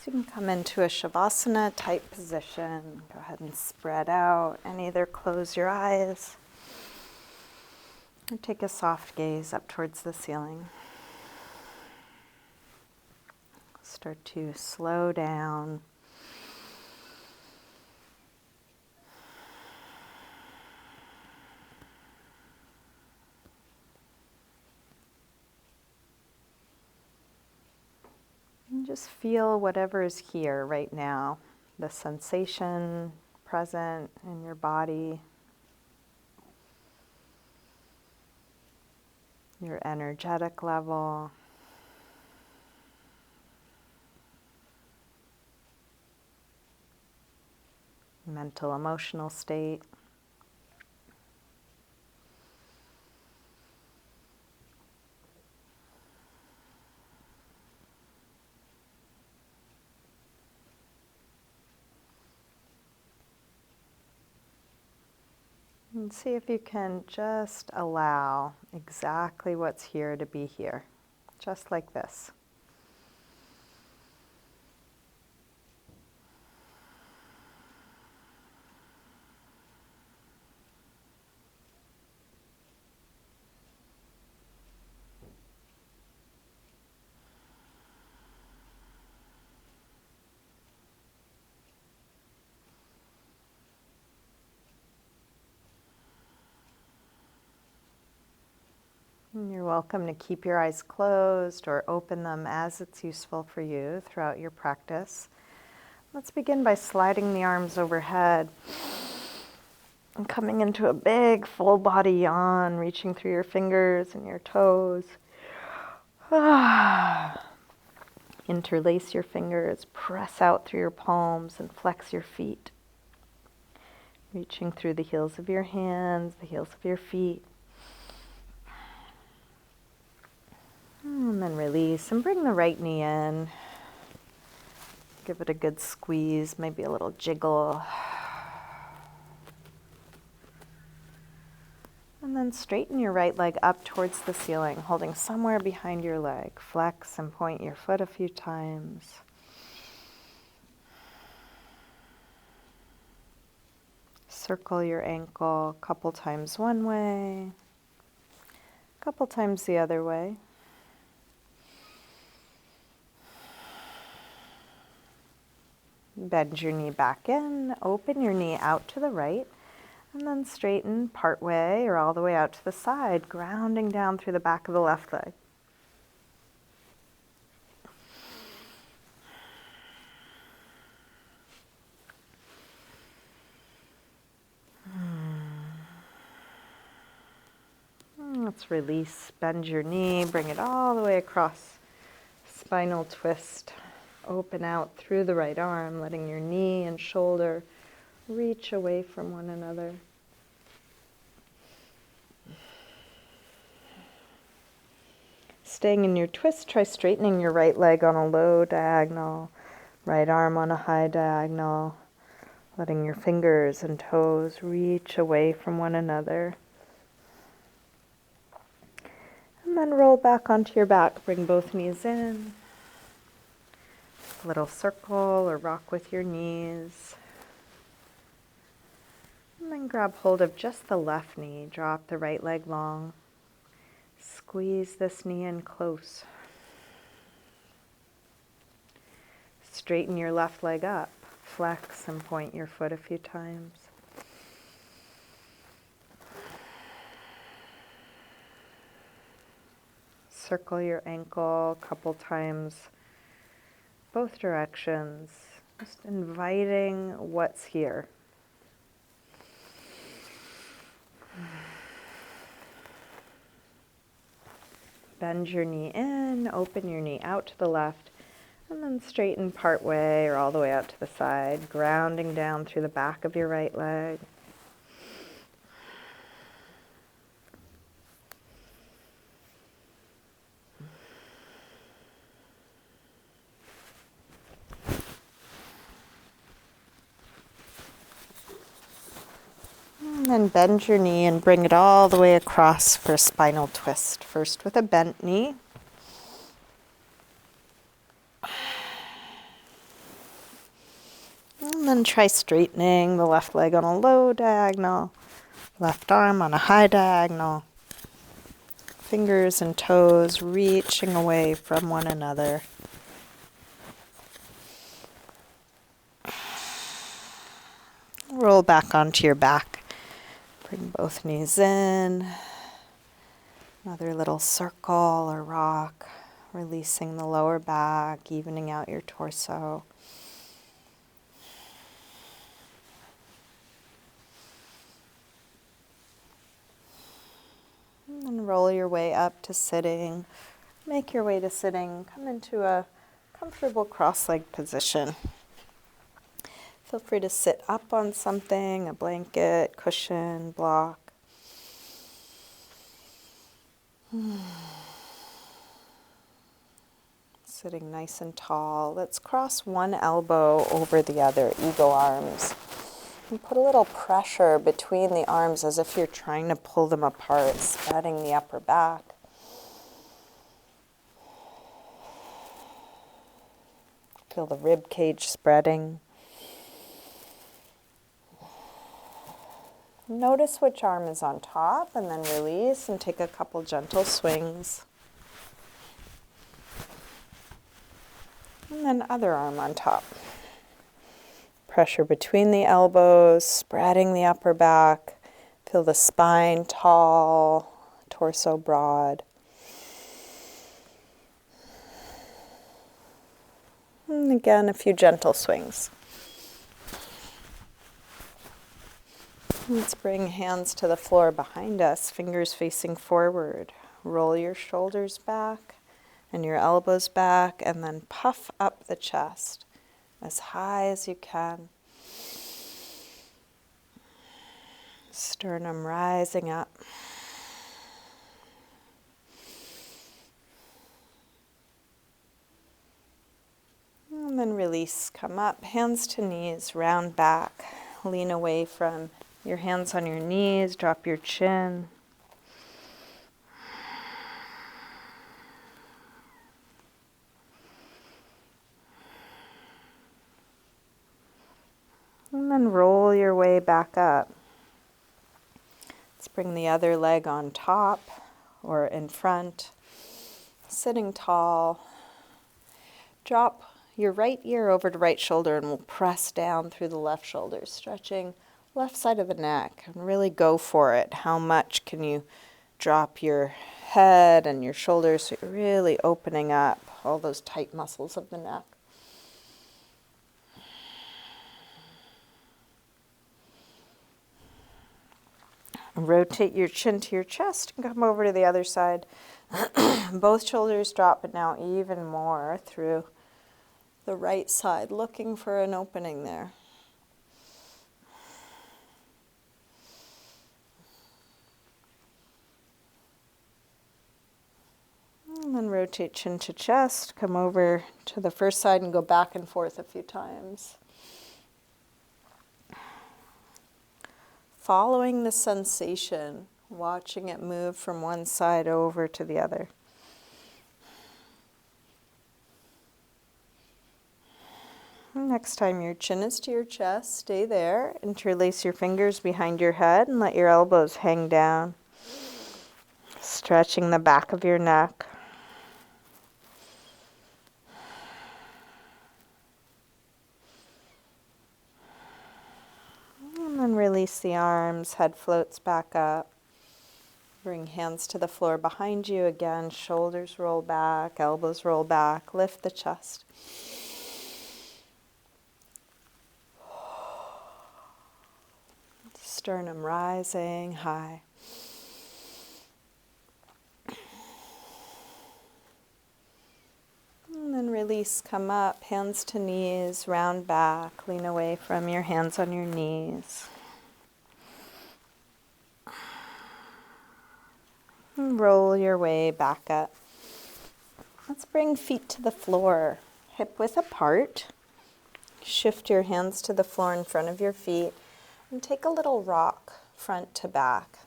So you can come into a Shavasana type position. Go ahead and spread out and either close your eyes or take a soft gaze up towards the ceiling. Start to slow down. And just feel whatever is here right now, the sensation present in your body, your energetic level. Mental, emotional state. And see if you can just allow exactly what's here to be here, just like this. And you're welcome to keep your eyes closed or open them as it's useful for you throughout your practice. Let's begin by sliding the arms overhead and coming into a big full body yawn, reaching through your fingers and your toes. Interlace your fingers, press out through your palms and flex your feet. Reaching through the heels of your hands, the heels of your feet. And then release and bring the right knee in. Give it a good squeeze, maybe a little jiggle. And then straighten your right leg up towards the ceiling, holding somewhere behind your leg. Flex and point your foot a few times. Circle your ankle a couple times one way, a couple times the other way. Bend your knee back in, open your knee out to the right, and then straighten part way or all the way out to the side, grounding down through the back of the left leg. Let's release, bend your knee, bring it all the way across. Spinal twist. Open out through the right arm, letting your knee and shoulder reach away from one another. Staying in your twist, try straightening your right leg on a low diagonal, right arm on a high diagonal, letting your fingers and toes reach away from one another. And then roll back onto your back, bring both knees in. Little circle or rock with your knees. And then grab hold of just the left knee. Drop the right leg long. Squeeze this knee in close. Straighten your left leg up. Flex and point your foot a few times. Circle your ankle a couple times. Both directions, just inviting what's here. Bend your knee in, open your knee out to the left, and then straighten part way or all the way out to the side, grounding down through the back of your right leg. And then bend your knee and bring it all the way across for a spinal twist. First with a bent knee. then try straightening the left leg on a low diagonal, left arm on a high diagonal. Fingers and toes reaching away from one another. Roll back onto your back. Bring both knees in. Another little circle or rock. Releasing the lower back, evening out your torso. And then roll your way up to sitting. Make your way to sitting. Come into a comfortable cross-legged position. Feel free to sit up on something, a blanket, cushion, block. Sitting nice and tall. Let's cross one elbow over the other, eagle arms. And put a little pressure between the arms as if you're trying to pull them apart, spreading the upper back. Feel the rib cage spreading. Notice which arm is on top and then release and take a couple gentle swings. And then other arm on top. Pressure between the elbows, spreading the upper back. Feel the spine tall, torso broad. And again, a few gentle swings. Let's bring hands to the floor behind us, fingers facing forward. Roll your shoulders back and your elbows back, and then puff up the chest as high as you can. Sternum rising up. And then release, come up, hands to knees, round back. Lean away from your hands on your knees, drop your chin. And then roll your way back up. Let's bring the other leg on top or in front. Sitting tall. Drop your right ear over to right shoulder and we'll press down through the left shoulder, stretching left side of the neck. And really go for it. How much can you drop your head and your shoulders so you're really opening up all those tight muscles of the neck. Rotate your chin to your chest and come over to the other side. Both shoulders drop, but now even more through the right side, looking for an opening there. And then rotate chin to chest, come over to the first side and go back and forth a few times. Following the sensation, watching it move from one side over to the other. Next time your chin is to your chest, stay there. Interlace your fingers behind your head and let your elbows hang down. Stretching the back of your neck. And then release the arms, head floats back up. Bring hands to the floor behind you again, shoulders roll back, elbows roll back, lift the chest. Sternum rising high. And then release, come up, hands to knees, round back, lean away from your hands on your knees. And roll your way back up. Let's bring feet to the floor, hip width apart. Shift your hands to the floor in front of your feet and take a little rock front to back.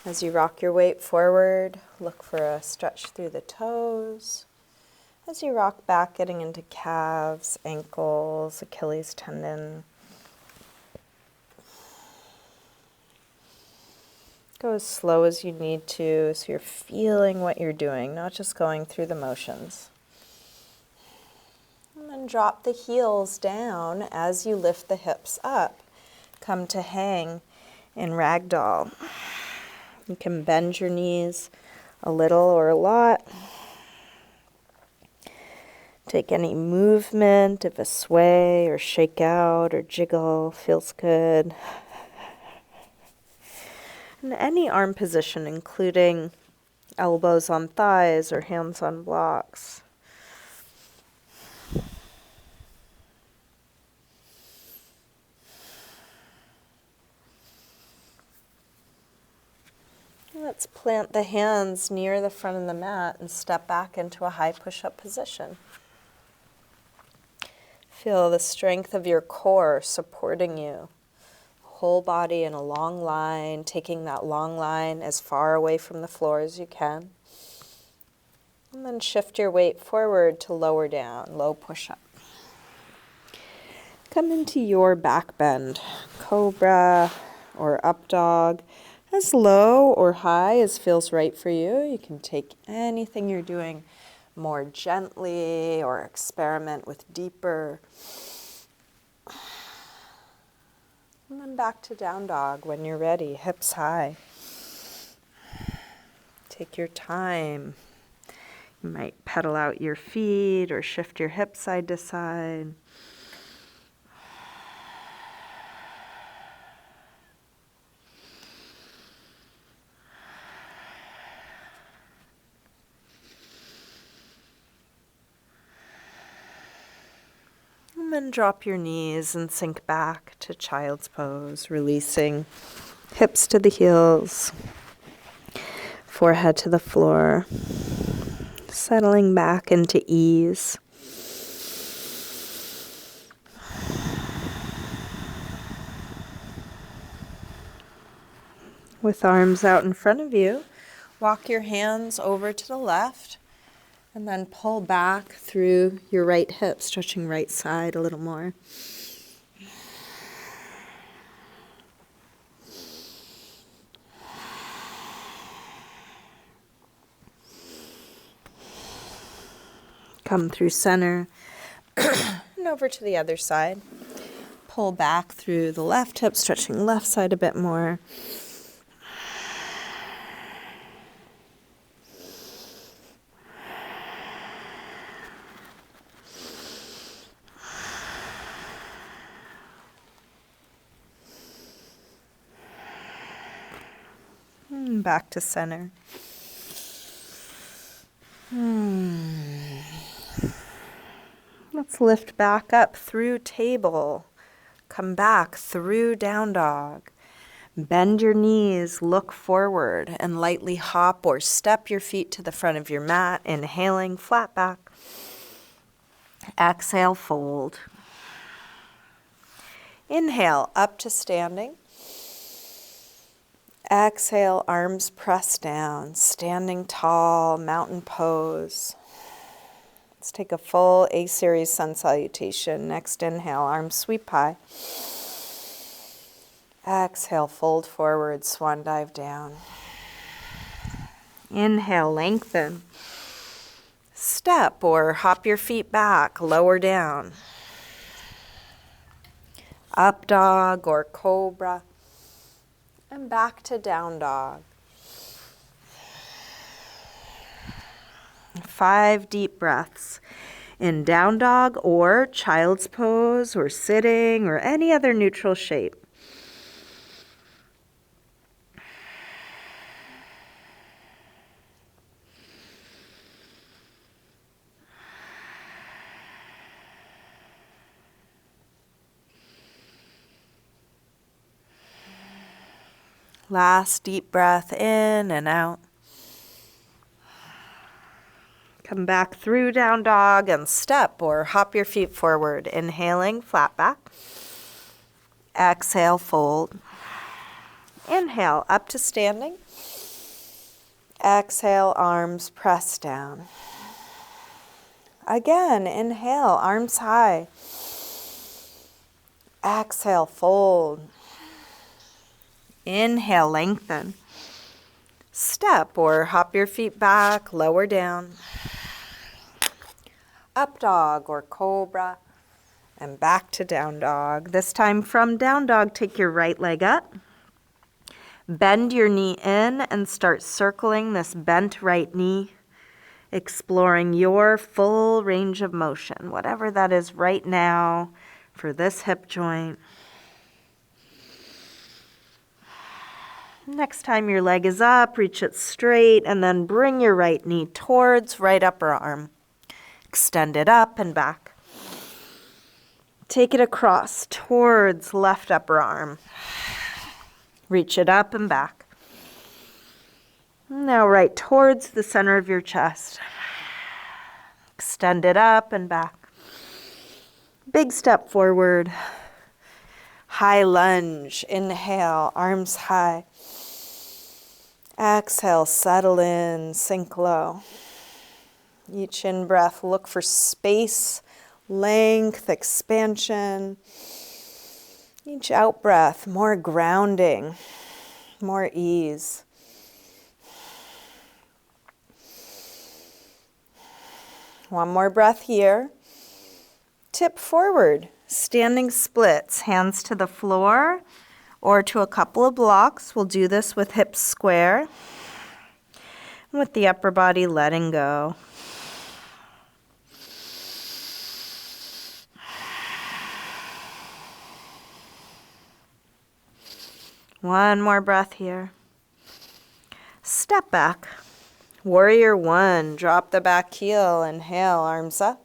As you rock your weight forward, look for a stretch through the toes. As you rock back, getting into calves, ankles, Achilles tendon. Go as slow as you need to, so you're feeling what you're doing, not just going through the motions. And then drop the heels down as you lift the hips up. Come to hang in Ragdoll. You can bend your knees a little or a lot. Take any movement, if a sway or shake out or jiggle feels good. And any arm position, including elbows on thighs or hands on blocks. Let's plant the hands near the front of the mat and step back into a high push-up position. Feel the strength of your core supporting you. Whole body in a long line, taking that long line as far away from the floor as you can. And then shift your weight forward to lower down, low push-up. Come into your back bend, cobra or up dog. As low or high as feels right for you. You can take anything you're doing more gently or experiment with deeper. And then back to down dog when you're ready, hips high. Take your time. You might pedal out your feet or shift your hips side to side. And then drop your knees and sink back to child's pose, releasing hips to the heels, forehead to the floor, settling back into ease. With arms out in front of you, walk your hands over to the left. And then pull back through your right hip, stretching right side a little more. Come through center and over to the other side. Pull back through the left hip, stretching left side a bit more. Back to center. Let's lift back up through table. Come back through down dog. Bend your knees, look forward, and lightly hop or step your feet to the front of your mat, inhaling, flat back. Exhale, fold. Inhale, up to standing. Exhale, arms pressed down, standing tall, mountain pose. Let's take a full A-series sun salutation. Next inhale, arms sweep high. Exhale, fold forward, swan dive down. Inhale, lengthen. Step or hop your feet back, lower down. Up dog or cobra. And back to down dog. 5 deep breaths in down dog or child's pose or sitting or any other neutral shape. Last deep breath in and out. Come back through down dog and step or hop your feet forward. Inhaling, flat back. Exhale, fold. Inhale, up to standing. Exhale, arms press down. Again, inhale, arms high. Exhale, fold. Inhale, lengthen. Step or hop your feet back, lower down. Up dog or cobra. And back to down dog. This time from down dog, take your right leg up. Bend your knee in and start circling this bent right knee, exploring your full range of motion, whatever that is right now for this hip joint. Next time your leg is up, reach it straight and then bring your right knee towards right upper arm. Extend it up and back. Take it across towards left upper arm. Reach it up and back. Now right towards the center of your chest. Extend it up and back. Big step forward. High lunge. Inhale, arms high. Exhale, settle in, sink low. Each in-breath, look for space, length, expansion. Each out-breath, more grounding, more ease. One more breath here. Tip forward, standing splits, hands to the floor or to a couple of blocks. We'll do this with hips square, with the upper body letting go. One more breath here. Step back. Warrior one. Drop the back heel. Inhale, arms up.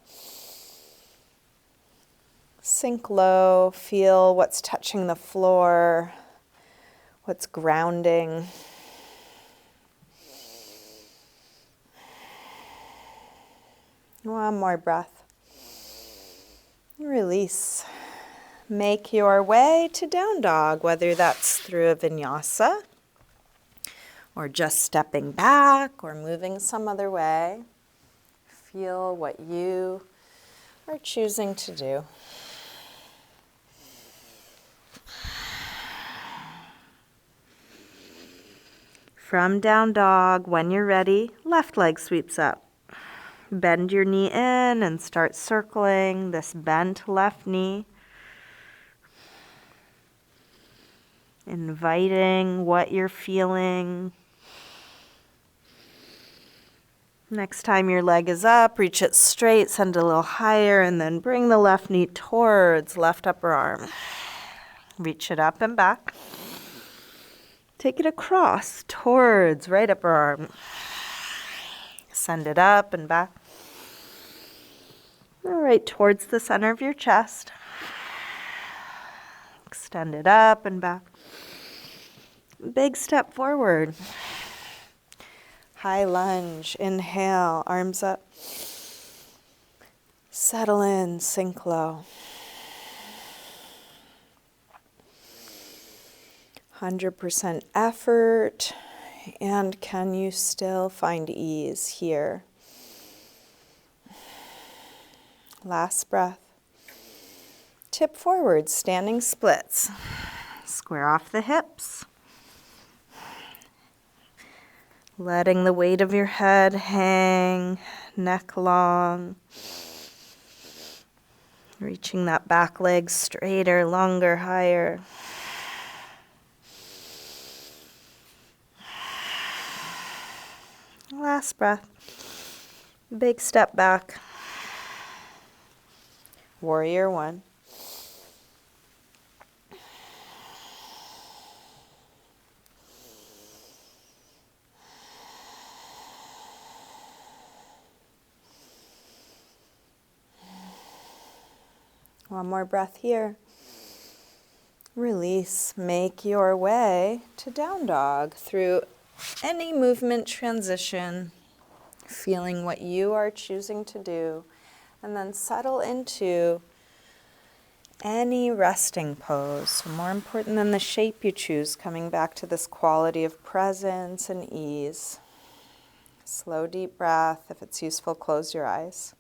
Sink low. Feel what's touching the floor, what's grounding. One more breath. Release. Make your way to down dog, whether that's through a vinyasa or just stepping back or moving some other way. Feel what you are choosing to do. From down dog, when you're ready, left leg sweeps up. Bend your knee in and start circling this bent left knee. Inviting what you're feeling. Next time your leg is up, reach it straight, send it a little higher, and then bring the left knee towards left upper arm. Reach it up and back. Take it across towards right upper arm. Send it up and back. All right, towards the center of your chest. Extend it up and back. Big step forward. High lunge. Inhale, arms up. Settle in, sink low. 100% effort. And can you still find ease here? Last breath. Tip forward, standing splits. Square off the hips. Letting the weight of your head hang, neck long. Reaching that back leg straighter, longer, higher. Last breath. Big step back. Warrior one. One more breath here. Release. Make your way to down dog through any movement transition, feeling what you are choosing to do, and then settle into any resting pose. So more important than the shape you choose, coming back to this quality of presence and ease. Slow, deep breath. If it's useful, close your eyes.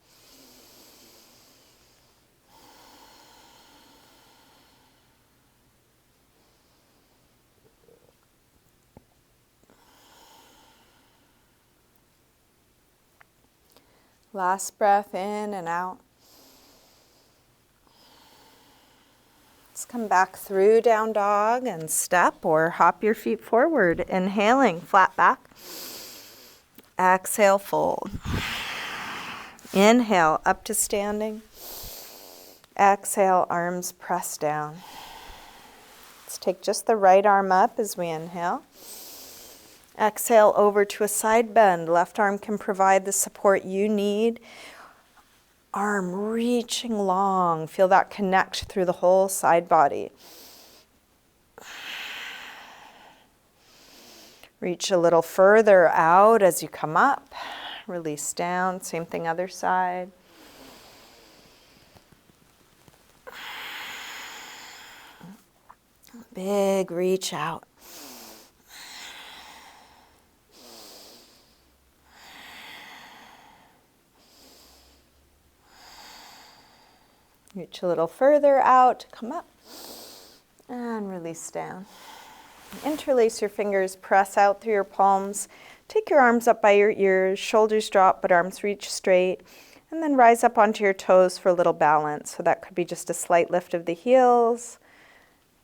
Last breath in and out. Let's come back through down dog and step or hop your feet forward. Inhaling, flat back. Exhale, fold. Inhale, up to standing. Exhale, arms press down. Let's take just the right arm up as we inhale. Exhale over to a side bend. Left arm can provide the support you need. Arm reaching long. Feel that connect through the whole side body. Reach a little further out as you come up. Release down. Same thing other side. Big reach out. Reach a little further out, come up, and release down. Interlace your fingers, press out through your palms. Take your arms up by your ears, shoulders drop, but arms reach straight. And then rise up onto your toes for a little balance. So that could be just a slight lift of the heels.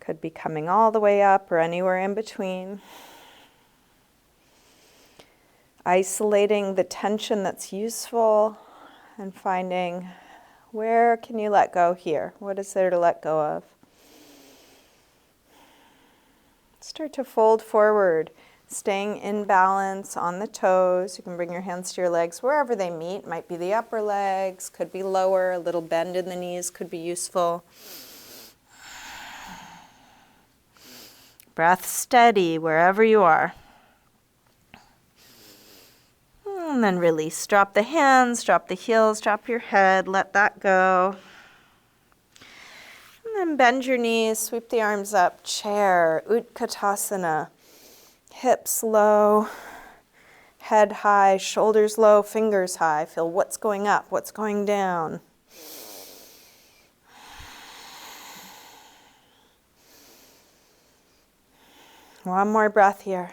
Could be coming all the way up or anywhere in between. Isolating the tension that's useful and finding where can you let go here? What is there to let go of? Start to fold forward, staying in balance on the toes. You can bring your hands to your legs wherever they meet. Might be the upper legs, could be lower. A little bend in the knees could be useful. Breath steady wherever you are. And then release. Drop the hands, drop the heels, drop your head, let that go. And then bend your knees, sweep the arms up, chair, Utkatasana. Hips low, head high, shoulders low, fingers high. Feel what's going up, what's going down. One more breath here.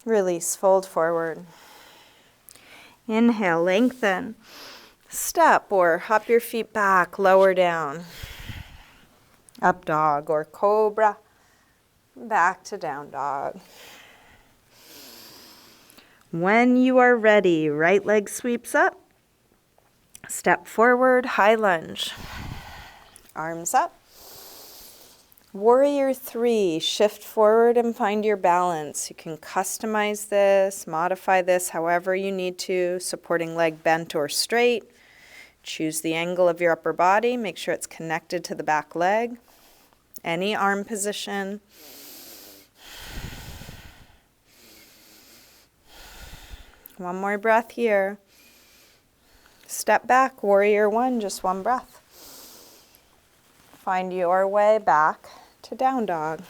Release, fold forward. Inhale, lengthen. Step or hop your feet back, lower down. Up dog or cobra. Back to down dog. When you are ready, right leg sweeps up. Step forward, high lunge. Arms up. Warrior 3, shift forward and find your balance. You can customize this, modify this however you need to, supporting leg bent or straight. Choose the angle of your upper body, make sure it's connected to the back leg. Any arm position. One more breath here. Step back, warrior 1, just one breath. Find your way back to down dog.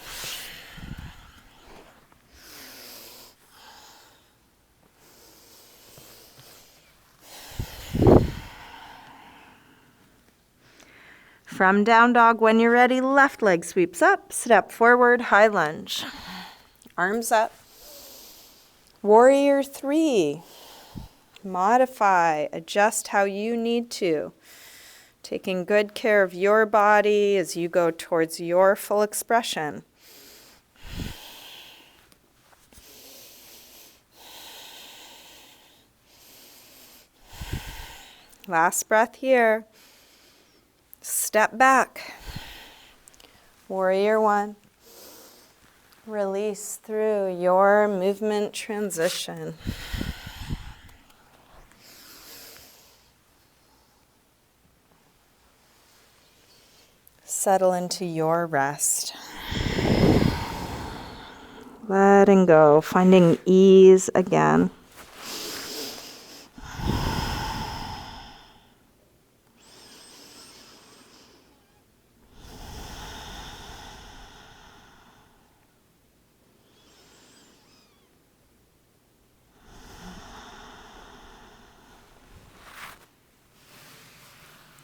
From down dog, when you're ready, left leg sweeps up, step forward, high lunge. Arms up. Warrior 3. Modify, adjust how you need to. Taking good care of your body as you go towards your full expression. Last breath here. Step back. Warrior 1. Release through your movement transition. Settle into your rest. Letting go, finding ease again.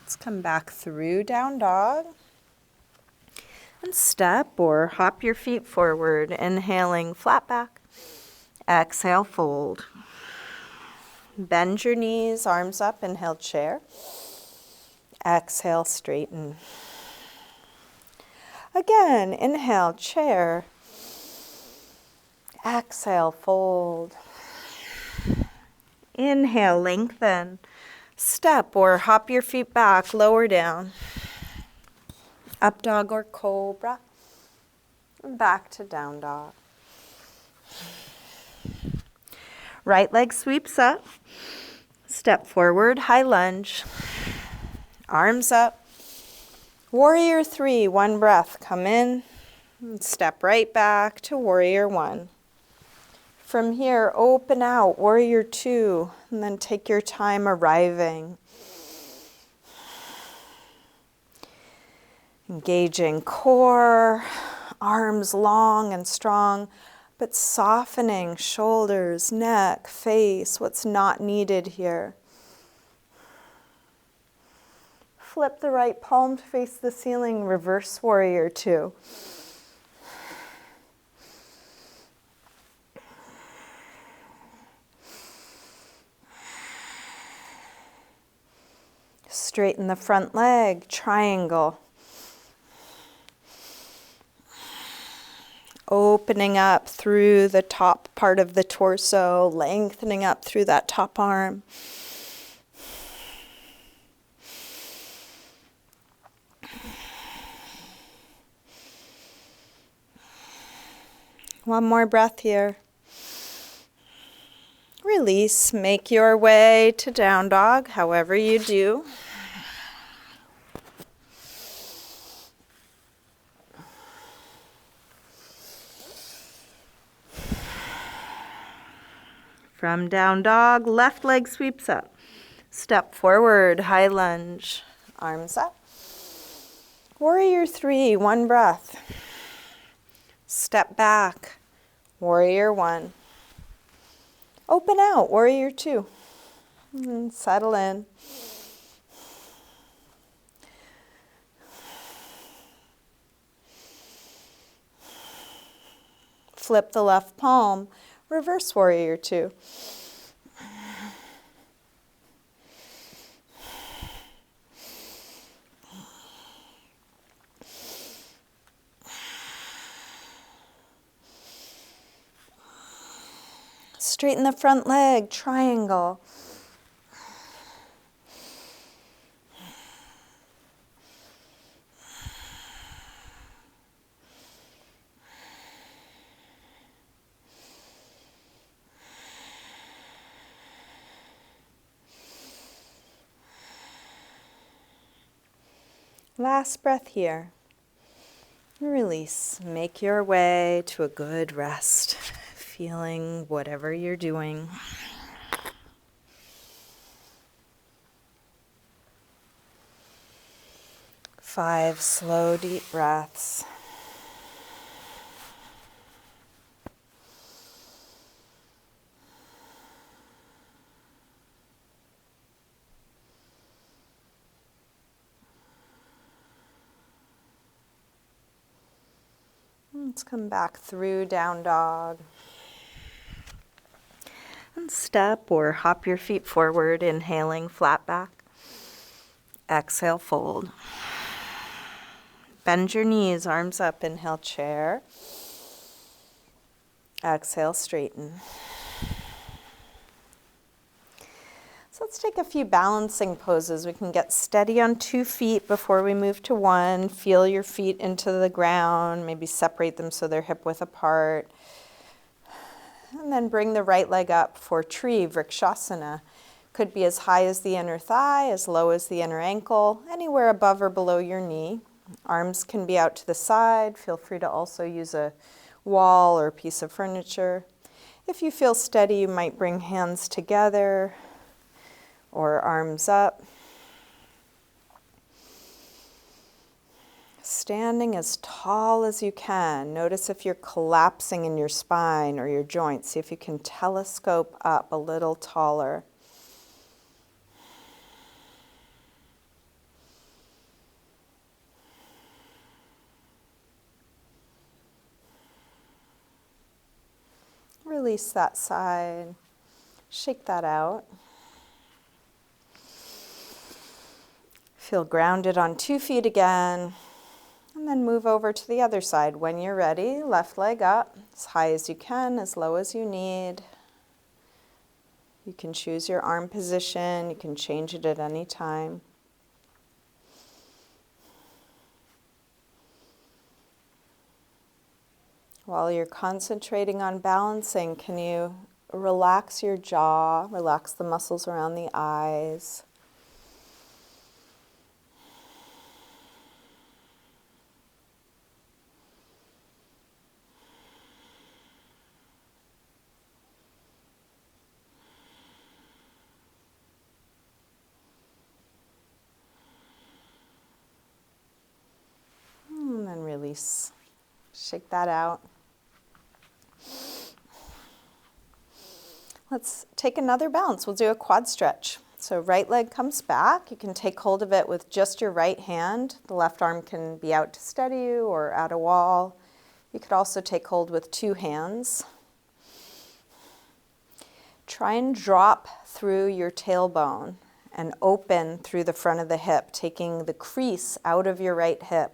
Let's come back through down dog. And step or hop your feet forward, inhaling flat back. Exhale, fold. Bend your knees, arms up, inhale, chair. Exhale, straighten. Again, inhale, chair. Exhale, fold. Inhale, lengthen. Step or hop your feet back, lower down. Up dog or cobra. And back to down dog. Right leg sweeps up. Step forward, high lunge. Arms up. Warrior 3, one breath. Come in. And step right back to warrior 1. From here, open out, warrior 2, and then take your time arriving. Engaging core, arms long and strong, but softening shoulders, neck, face, what's not needed here. Flip the right palm to face the ceiling, reverse warrior 2. Straighten the front leg, triangle. Opening up through the top part of the torso, lengthening up through that top arm. One more breath here. Release, make your way to down dog, however you do. From down dog, left leg sweeps up. Step forward, high lunge, arms up. Warrior 3, one breath. Step back, warrior 1. Open out, warrior 2. And settle in. Flip the left palm, reverse warrior 2. Straighten the front leg, triangle. Last breath here. Release. Make your way to a good rest, feeling whatever you're doing. Five slow, deep breaths. Let's come back through down dog. And step or hop your feet forward, inhaling flat back. Exhale, fold. Bend your knees, arms up, inhale, chair. Exhale, straighten. So let's take a few balancing poses. We can get steady on 2 feet before we move to 1. Feel your feet into the ground. Maybe separate them so they're hip width apart. And then bring the right leg up for tree, Vrikshasana. Could be as high as the inner thigh, as low as the inner ankle, anywhere above or below your knee. Arms can be out to the side. Feel free to also use a wall or a piece of furniture. If you feel steady, you might bring hands together or arms up. Standing as tall as you can. Notice if you're collapsing in your spine or your joints. See if you can telescope up a little taller. Release that side. Shake that out. Feel grounded on 2 feet again. And then move over to the other side. When you're ready, left leg up, as high as you can, as low as you need. You can choose your arm position. You can change it at any time. While you're concentrating on balancing, can you relax your jaw, relax the muscles around the eyes? And then release. Shake that out. Let's take another balance. We'll do a quad stretch. So right leg comes back. You can take hold of it with just your right hand. The left arm can be out to steady you or at a wall. You could also take hold with 2 hands. Try and drop through your tailbone and open through the front of the hip, taking the crease out of your right hip.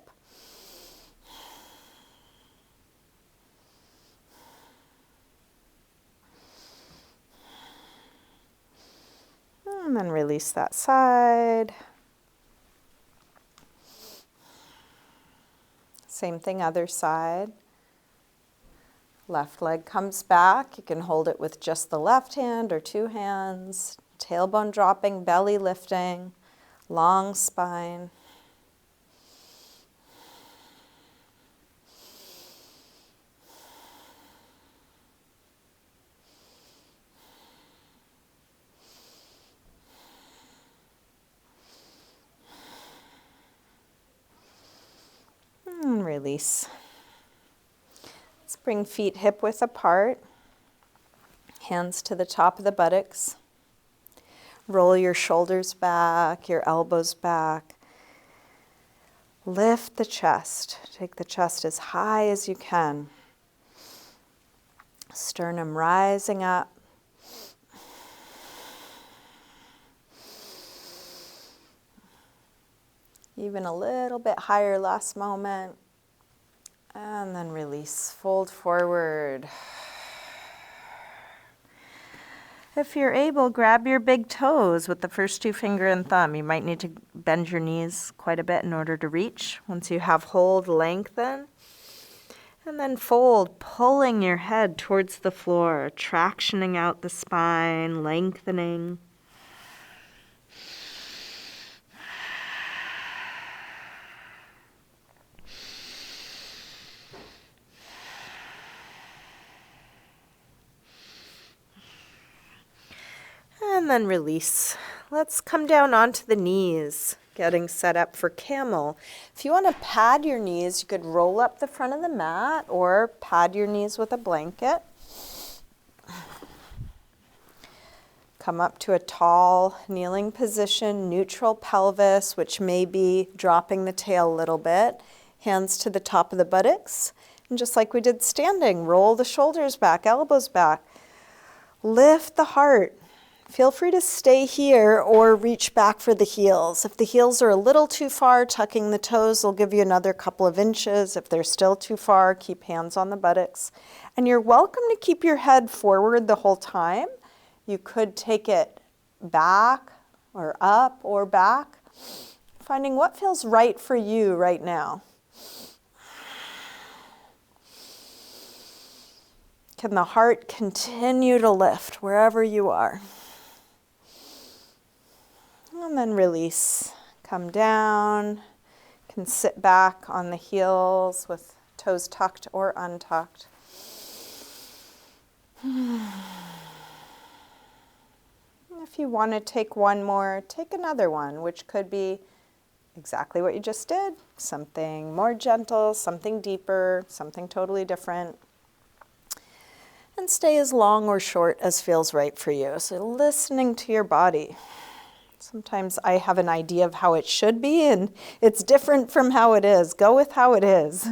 And then release that side. Same thing, other side. Left leg comes back. You can hold it with just the left hand or 2 hands. Tailbone dropping, belly lifting, long spine. And release. Let's bring feet hip width apart. Hands to the top of the buttocks. Roll your shoulders back, your elbows back. Lift the chest. Take the chest as high as you can. Sternum rising up. Even a little bit higher last moment. And then release, fold forward. If you're able, grab your big toes with the first 2 finger and thumb. You might need to bend your knees quite a bit in order to reach. Once you have hold, lengthen. And then fold, pulling your head towards the floor, tractioning out the spine, lengthening. And then release. Let's come down onto the knees, getting set up for Camel. If you want to pad your knees, you could roll up the front of the mat or pad your knees with a blanket. Come up to a tall kneeling position, neutral pelvis, which may be dropping the tail a little bit. Hands to the top of the buttocks. And just like we did standing, roll the shoulders back, elbows back. Lift the heart. Feel free to stay here or reach back for the heels. If the heels are a little too far, tucking the toes will give you another couple of inches. If they're still too far, keep hands on the buttocks. And you're welcome to keep your head forward the whole time. You could take it back or up or back, finding what feels right for you right now. Can the heart continue to lift wherever you are? And then release. Come down. You can sit back on the heels with toes tucked or untucked. If you want to take one more, take another one, which could be exactly what you just did. Something more gentle, something deeper, something totally different. And stay as long or short as feels right for you. So listening to your body. Sometimes I have an idea of how it should be, and it's different from how it is. Go with how it is.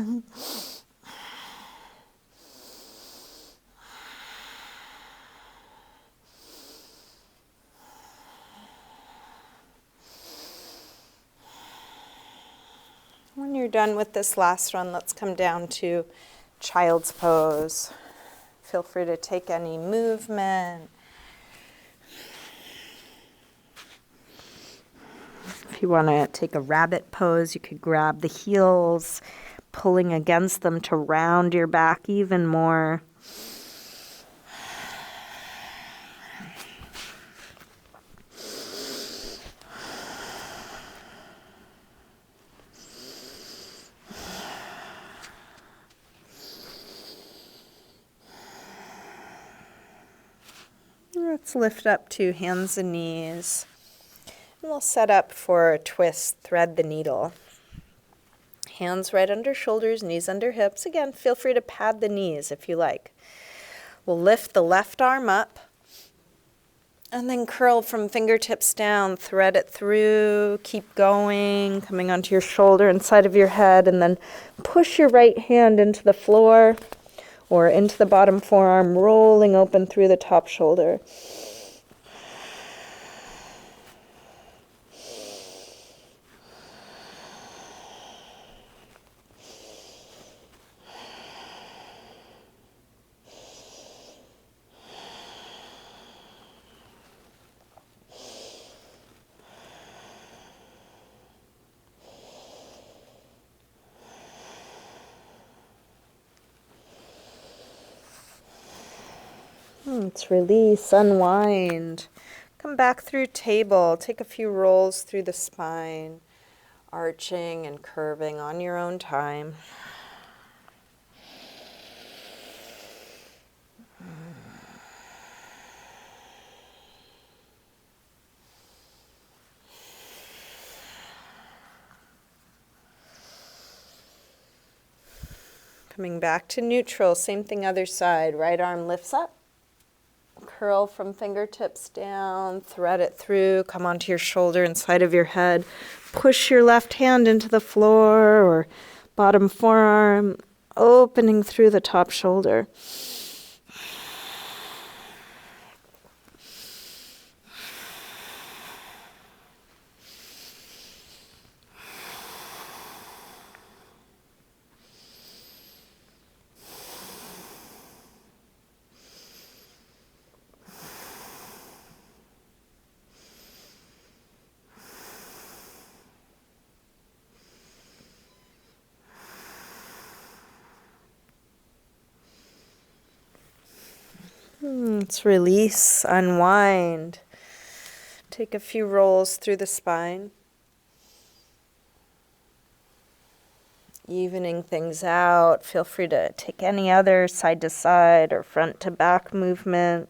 When you're done with this last one, let's come down to child's pose. Feel free to take any movement. If you want to take a rabbit pose, you could grab the heels, pulling against them to round your back even more. Let's lift up to hands and knees. And we'll set up for a twist, thread the needle. Hands right under shoulders, knees under hips. Again, feel free to pad the knees if you like. We'll lift the left arm up and then curl from fingertips down, thread it through, keep going, coming onto your shoulder and side of your head, and then push your right hand into the floor or into the bottom forearm, rolling open through the top shoulder. Let's release, unwind. Come back through table. Take a few rolls through the spine, arching and curving on your own time. Coming back to neutral, same thing other side. Right arm lifts up. Curl from fingertips down, thread it through, come onto your shoulder and side of your head. Push your left hand into the floor or bottom forearm, opening through the top shoulder. Let's release, unwind. Take a few rolls through the spine. Evening things out. Feel free to take any other side to side or front to back movement.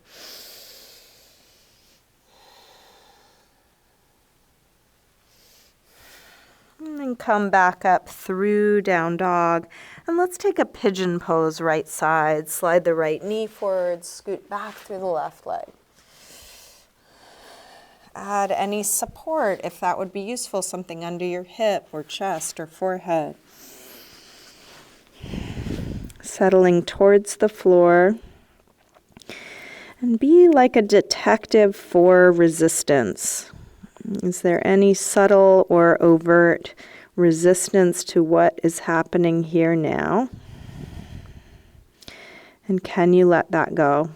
And then come back up through down dog. And let's take a pigeon pose right side. Slide the right knee forward, scoot back through the left leg. Add any support if that would be useful, something under your hip or chest or forehead. Settling towards the floor. And be like a detective for resistance. Is there any subtle or overt resistance to what is happening here now? And can you let that go?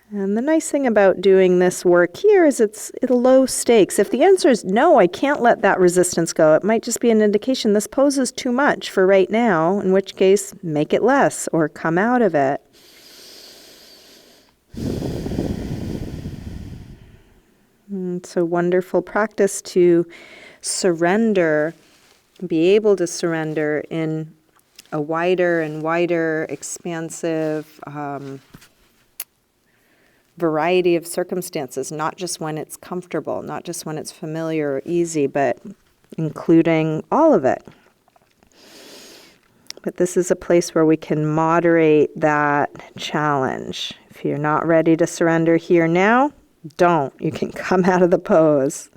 And the nice thing about doing this work here is it's low stakes. If the answer is no, I can't let that resistance go, it might just be an indication this pose is too much for right now, in which case make it less or come out of it. It's a wonderful practice to surrender, be able to surrender in a wider and wider, expansive variety of circumstances, not just when it's comfortable, not just when it's familiar or easy, but including all of it. But this is a place where we can moderate that challenge. If you're not ready to surrender here now, don't. You can come out of the pose.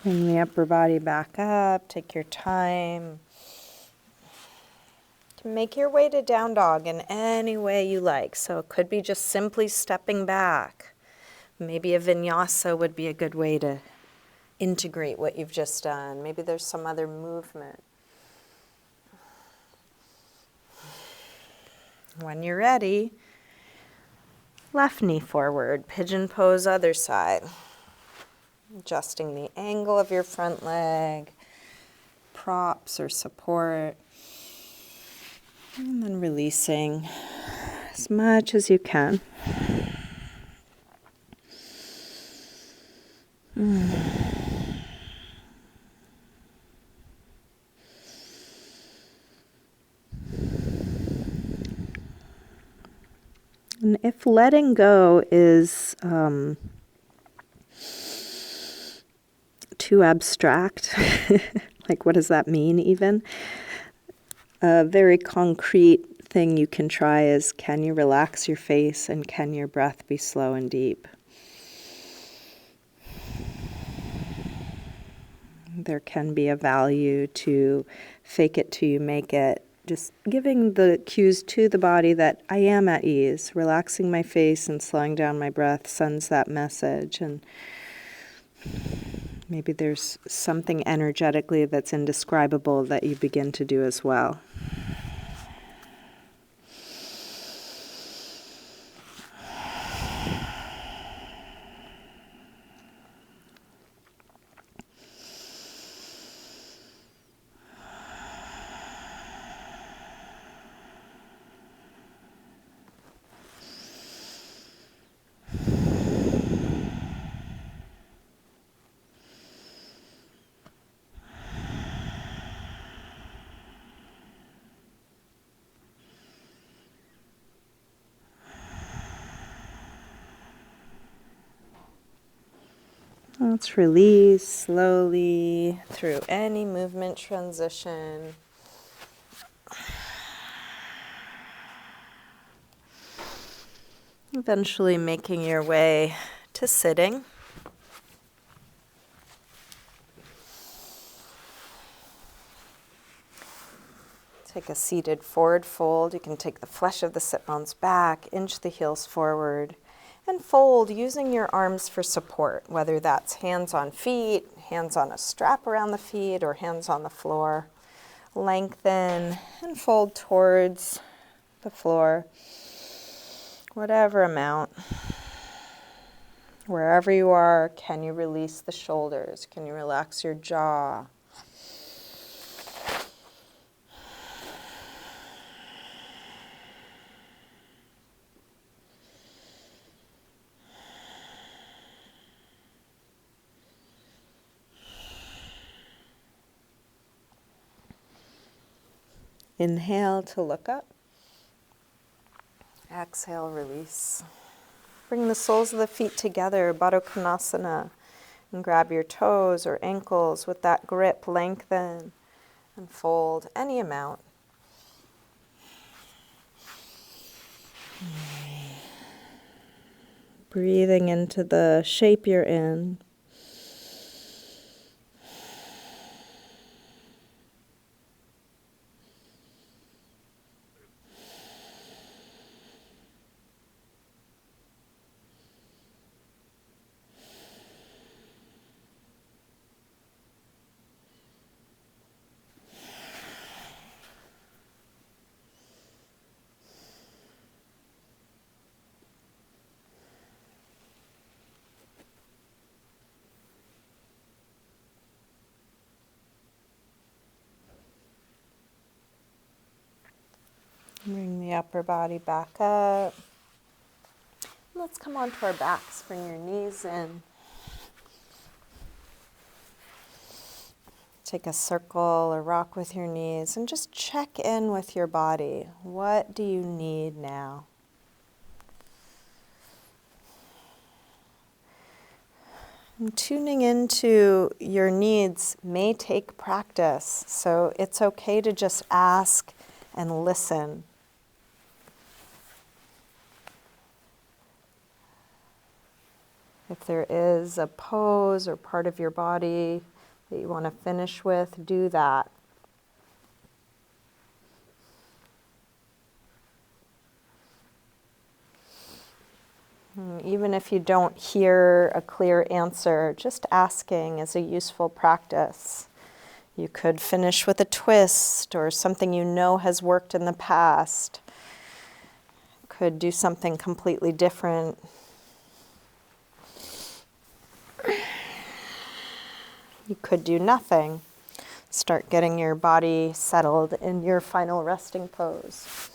Bring the upper body back up. Take your time. You can make your way to down dog in any way you like. So it could be just simply stepping back. Maybe a vinyasa would be a good way to integrate what you've just done. Maybe there's some other movement. When you're ready, left knee forward, pigeon pose other side. Adjusting the angle of your front leg, props or support, and then releasing as much as you can. And if letting go is too abstract, like what does that mean even? A very concrete thing you can try is, can you relax your face and can your breath be slow and deep? There can be a value to fake it till you make it. Just giving the cues to the body that I am at ease. Relaxing my face and slowing down my breath sends that message. And maybe there's something energetically that's indescribable that you begin to do as well. Let's release slowly through any movement transition. Eventually making your way to sitting. Take a seated forward fold. You can take the flesh of the sit bones back, inch the heels forward, and fold using your arms for support, whether that's hands on feet, hands on a strap around the feet, or hands on the floor. Lengthen and fold towards the floor, whatever amount. Wherever you are, can you release the shoulders? Can you relax your jaw? Inhale to look up. Exhale, release. Bring the soles of the feet together, Baddha Konasana, and grab your toes or ankles with that grip. Lengthen and fold any amount. Breathing into the shape you're in. Bring the upper body back up. Let's come onto our backs. Bring your knees in. Take a circle or rock with your knees and just check in with your body. What do you need now? And tuning into your needs may take practice, so it's okay to just ask and listen. If there is a pose or part of your body that you want to finish with, do that. Even if you don't hear a clear answer, just asking is a useful practice. You could finish with a twist or something you know has worked in the past. Could do something completely different. You could do nothing. Start getting your body settled in your final resting pose.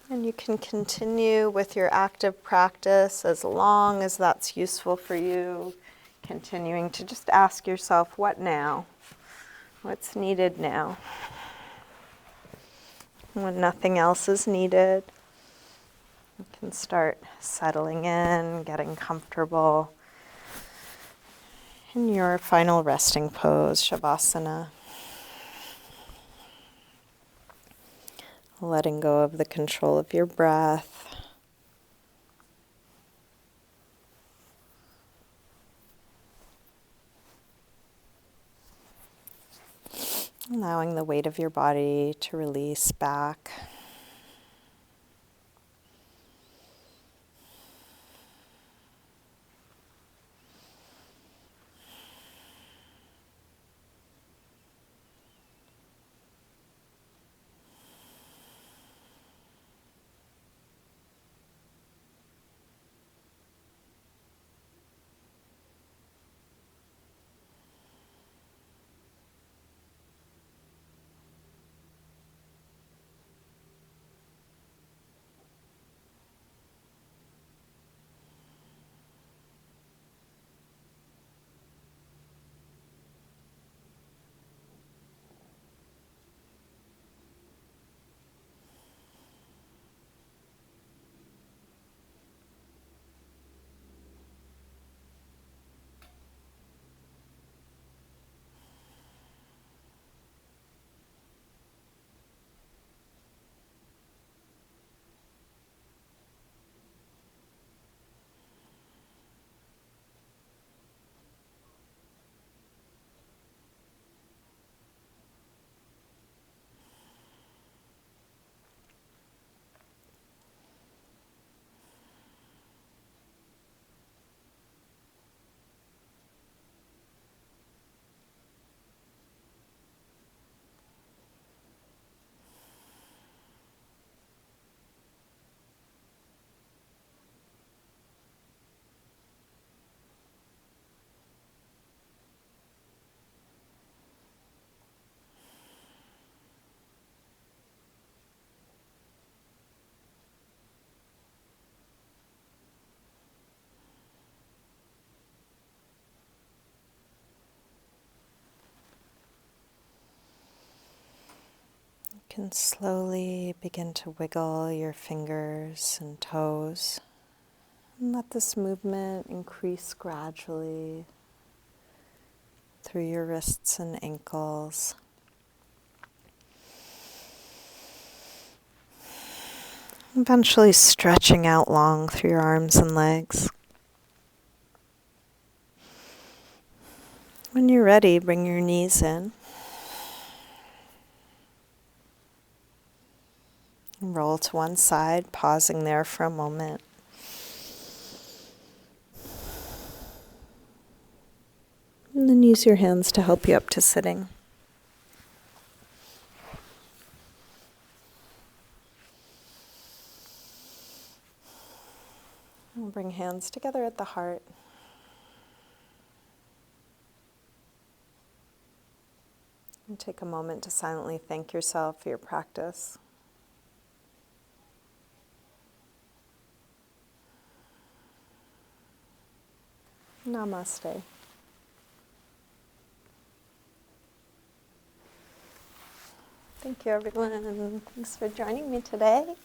And you can continue with your active practice as long as that's useful for you. Continuing to just ask yourself, what now? What's needed now? When nothing else is needed, you can start settling in, getting comfortable in your final resting pose, Shavasana. Letting go of the control of your breath. Allowing the weight of your body to release back. You can slowly begin to wiggle your fingers and toes. And let this movement increase gradually through your wrists and ankles. Eventually stretching out long through your arms and legs. When you're ready, bring your knees in. Roll to one side, pausing there for a moment. And then use your hands to help you up to sitting. We'll bring hands together at the heart. And take a moment to silently thank yourself for your practice. Namaste. Thank you, everyone. Thanks for joining me today.